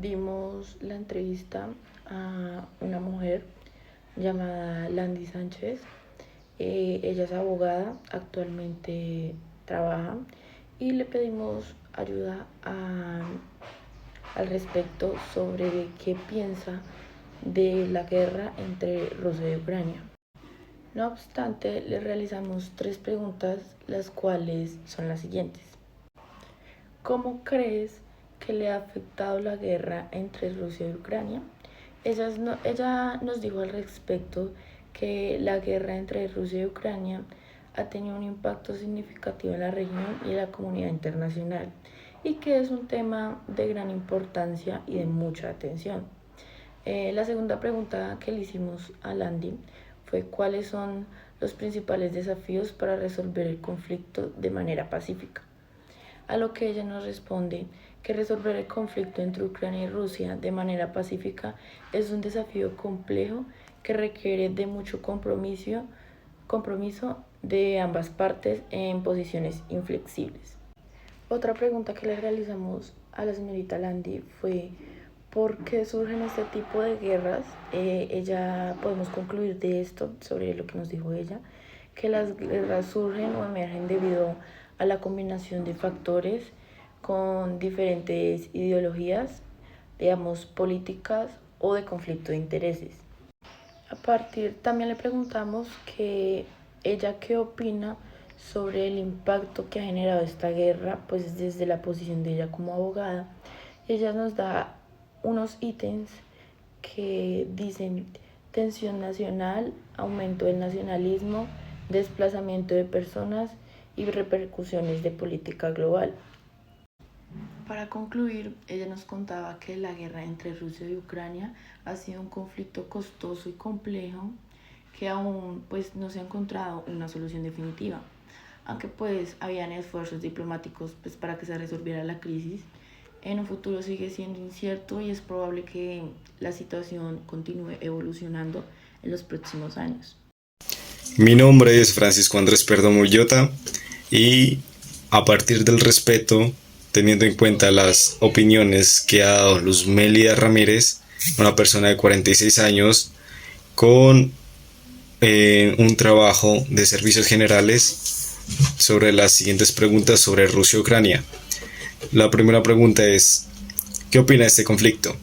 dimos la entrevista a una mujer llamada Landy Sánchez. Ella es abogada, actualmente trabaja y le pedimos ayuda al respecto sobre qué piensa de la guerra entre Rusia y Ucrania. No obstante, le realizamos 3 preguntas, las cuales son las siguientes. ¿Cómo crees que le ha afectado la guerra entre Rusia y Ucrania? Ella nos dijo al respecto que la guerra entre Rusia y Ucrania ha tenido un impacto significativo en la región y en la comunidad internacional y que es un tema de gran importancia y de mucha atención. La segunda pregunta que le hicimos a Landy fue cuáles son los principales desafíos para resolver el conflicto de manera pacífica. A lo que ella nos responde que resolver el conflicto entre Ucrania y Rusia de manera pacífica es un desafío complejo que requiere de mucho compromiso de ambas partes en posiciones inflexibles. Otra pregunta que le realizamos a la señorita Landy fue ¿por qué surgen este tipo de guerras? Ella podemos concluir de esto, sobre lo que nos dijo ella, que las guerras surgen o emergen debido a la combinación de factores con diferentes ideologías, digamos, políticas o de conflicto de intereses. También le preguntamos que ella qué opina sobre el impacto que ha generado esta guerra, pues desde la posición de ella como abogada. Ella nos da unos ítems que dicen tensión nacional, aumento del nacionalismo, desplazamiento de personas y repercusiones de política global. Para concluir, ella nos contaba que la guerra entre Rusia y Ucrania ha sido un conflicto costoso y complejo que aún no se ha encontrado una solución definitiva, aunque habían esfuerzos diplomáticos para que se resolviera la crisis. En un futuro sigue siendo incierto y es probable que la situación continúe evolucionando en los próximos años. Mi nombre es Francisco Andrés Perdomo Villota y a partir del respeto, teniendo en cuenta las opiniones que ha dado Luz Mélida Ramírez, una persona de 46 años, con un trabajo de servicios generales sobre las siguientes preguntas sobre Rusia y Ucrania. La primera pregunta es, ¿qué opina de este conflicto?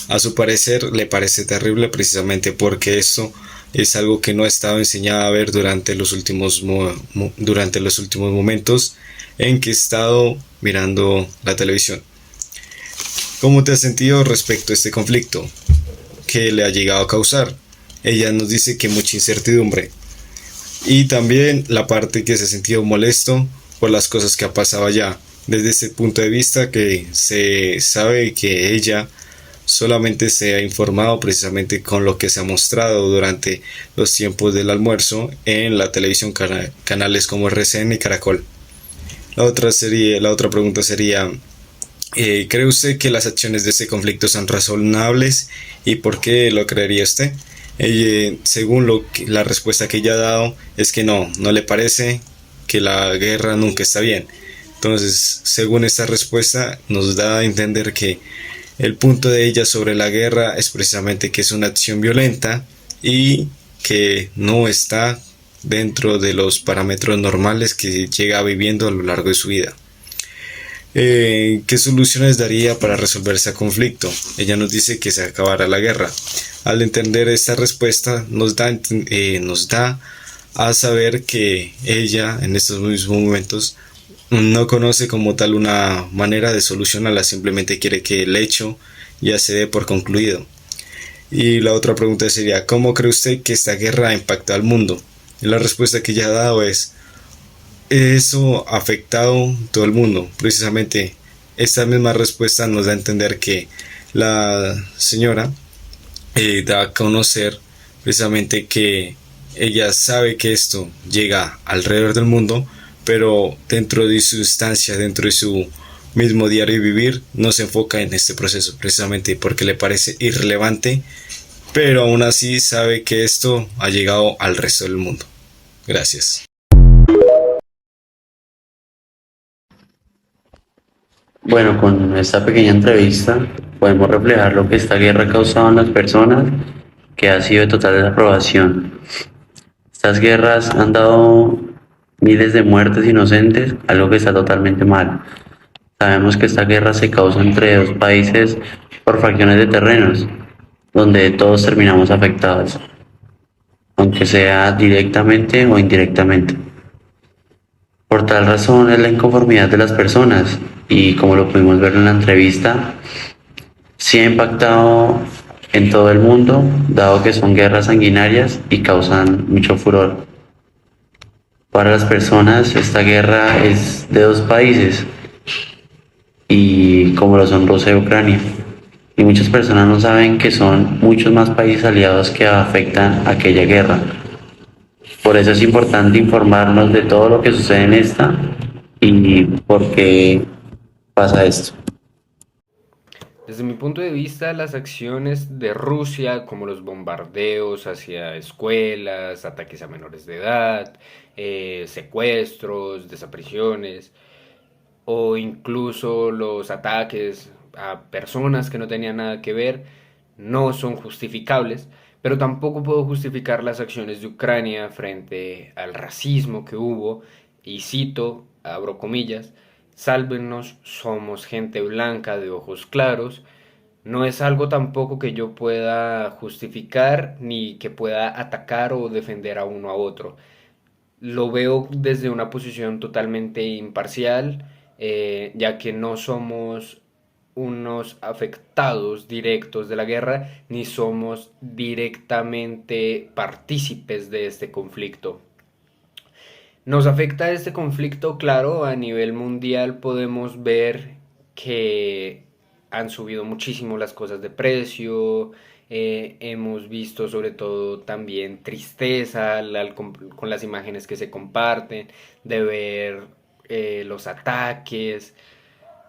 A su parecer le parece terrible precisamente porque esto es algo que no ha estado enseñado a ver durante los últimos momentos en que he estado mirando la televisión. ¿Cómo te has sentido respecto a este conflicto? ¿Qué le ha llegado a causar? Ella nos dice que mucha incertidumbre y también la parte que se ha sentido molesto por las cosas que ha pasado allá. Desde ese punto de vista que se sabe que ella solamente se ha informado precisamente con lo que se ha mostrado durante los tiempos del almuerzo en la televisión, canales como RCN y Caracol. La otra pregunta sería, ¿cree usted que las acciones de este conflicto son razonables y por qué lo creería usted? Según la respuesta que ella ha dado es que no le parece, que la guerra nunca está bien. Entonces, según esta respuesta, nos da a entender que el punto de ella sobre la guerra es precisamente que es una acción violenta y que no está dentro de los parámetros normales que llega viviendo a lo largo de su vida. ¿Qué soluciones daría para resolver ese conflicto? Ella nos dice que se acabará la guerra. Al entender esta respuesta nos da a saber que ella en estos mismos momentos no conoce como tal una manera de solucionarla, simplemente quiere que el hecho ya se dé por concluido. Y la otra pregunta sería, ¿cómo cree usted que esta guerra ha impactado al mundo? Y la respuesta que ella ha dado es, eso ha afectado todo el mundo. Precisamente esta misma respuesta nos da a entender que la señora da a conocer precisamente que ella sabe que esto llega alrededor del mundo, pero dentro de su instancia, dentro de su mismo diario vivir, no se enfoca en este proceso, precisamente porque le parece irrelevante, pero aún así sabe que esto ha llegado al resto del mundo. Gracias. Bueno, con esta pequeña entrevista podemos reflejar lo que esta guerra ha causado en las personas, que ha sido de total desaprobación. Estas guerras han dado miles de muertes inocentes, algo que está totalmente mal. Sabemos que esta guerra se causa entre dos países por fracciones de terrenos, donde todos terminamos afectados, aunque sea directamente o indirectamente. Por tal razón es la inconformidad de las personas y, como lo pudimos ver en la entrevista, sí ha impactado en todo el mundo, dado que son guerras sanguinarias y causan mucho furor. Para las personas esta guerra es de dos países, y como lo son Rusia y Ucrania. Y muchas personas no saben que son muchos más países aliados que afectan aquella guerra. Por eso es importante informarnos de todo lo que sucede en esta y por qué pasa esto. Desde mi punto de vista, las acciones de Rusia, como los bombardeos hacia escuelas, ataques a menores de edad, secuestros, desapariciones, o incluso los ataques a personas que no tenían nada que ver, no son justificables, pero tampoco puedo justificar las acciones de Ucrania frente al racismo que hubo, y cito, abro comillas, sálvenos, somos gente blanca de ojos claros. No es algo tampoco que yo pueda justificar ni que pueda atacar o defender a uno a otro. Lo veo desde una posición totalmente imparcial, ya que no somos unos afectados directos de la guerra, ni somos directamente partícipes de este conflicto. Nos afecta este conflicto, claro, a nivel mundial podemos ver que han subido muchísimo las cosas de precio, hemos visto sobre todo también tristeza con las imágenes que se comparten, de ver los ataques.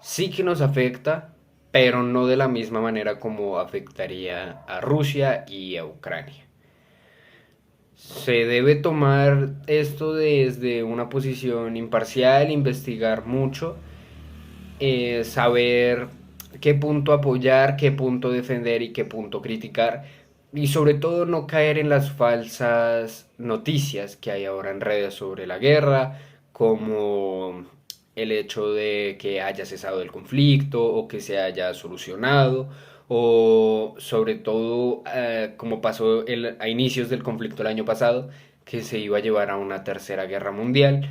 Sí que nos afecta, pero no de la misma manera como afectaría a Rusia y a Ucrania. Se debe tomar esto desde una posición imparcial, investigar mucho, saber qué punto apoyar, qué punto defender y qué punto criticar. Y sobre todo no caer en las falsas noticias que hay ahora en redes sobre la guerra, como el hecho de que haya cesado el conflicto o que se haya solucionado, o sobre todo como pasó a inicios del conflicto el año pasado, que se iba a llevar a una tercera guerra mundial.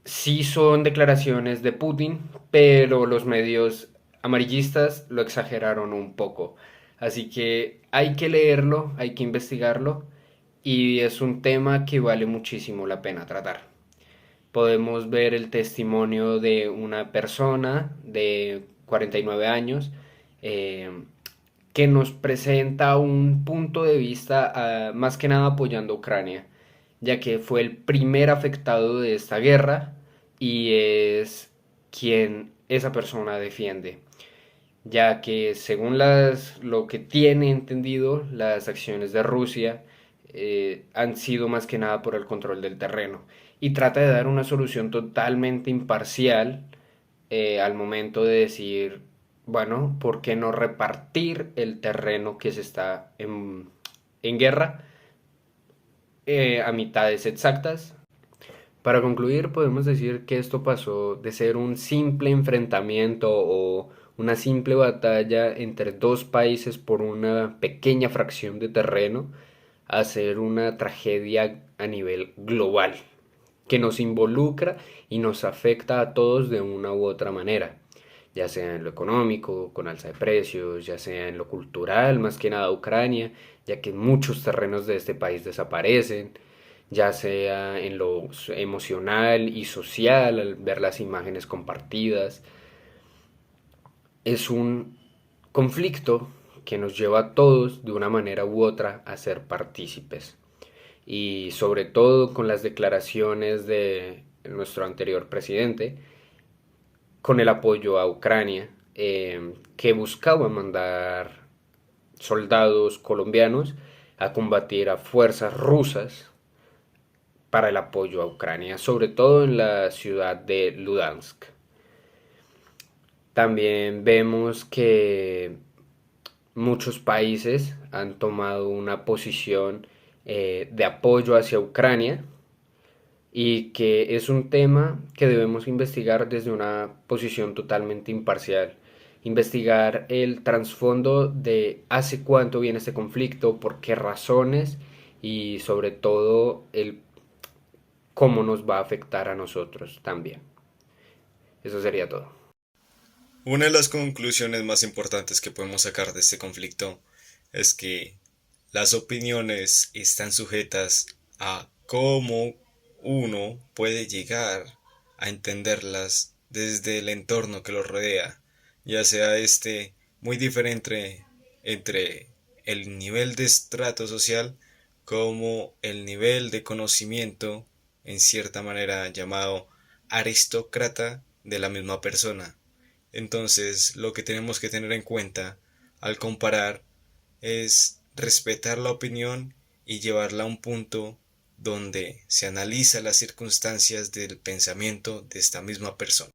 Sí son declaraciones de Putin, pero los medios amarillistas lo exageraron un poco. Así que hay que leerlo, hay que investigarlo, y es un tema que vale muchísimo la pena tratar. Podemos ver el testimonio de una persona de 49 años, eh, que nos presenta un punto de vista más que nada apoyando a Ucrania, ya que fue el primer afectado de esta guerra y es quien esa persona defiende, ya que según lo que tiene entendido, las acciones de Rusia han sido más que nada por el control del terreno, y trata de dar una solución totalmente imparcial al momento de decir, bueno, ¿por qué no repartir el terreno que se está en guerra a mitades exactas? Para concluir, podemos decir que esto pasó de ser un simple enfrentamiento o una simple batalla entre dos países por una pequeña fracción de terreno a ser una tragedia a nivel global, que nos involucra y nos afecta a todos de una u otra manera, ya sea en lo económico, con alza de precios, ya sea en lo cultural, más que nada Ucrania, ya que muchos terrenos de este país desaparecen, ya sea en lo emocional y social, al ver las imágenes compartidas. Es un conflicto que nos lleva a todos de una manera u otra a ser partícipes. Y sobre todo con las declaraciones de nuestro anterior presidente, con el apoyo a Ucrania, que buscaba mandar soldados colombianos a combatir a fuerzas rusas para el apoyo a Ucrania, sobre todo en la ciudad de Ludansk. También vemos que muchos países han tomado una posición de apoyo hacia Ucrania y que es un tema que debemos investigar desde una posición totalmente imparcial. Investigar el trasfondo de hace cuánto viene este conflicto, por qué razones y sobre todo el cómo nos va a afectar a nosotros también. Eso sería todo. Una de las conclusiones más importantes que podemos sacar de este conflicto es que las opiniones están sujetas a cómo uno puede llegar a entenderlas desde el entorno que los rodea, ya sea este muy diferente entre el nivel de estrato social como el nivel de conocimiento, en cierta manera llamado aristócrata de la misma persona. Entonces, lo que tenemos que tener en cuenta al comparar es respetar la opinión y llevarla a un punto donde se analiza las circunstancias del pensamiento de esta misma persona.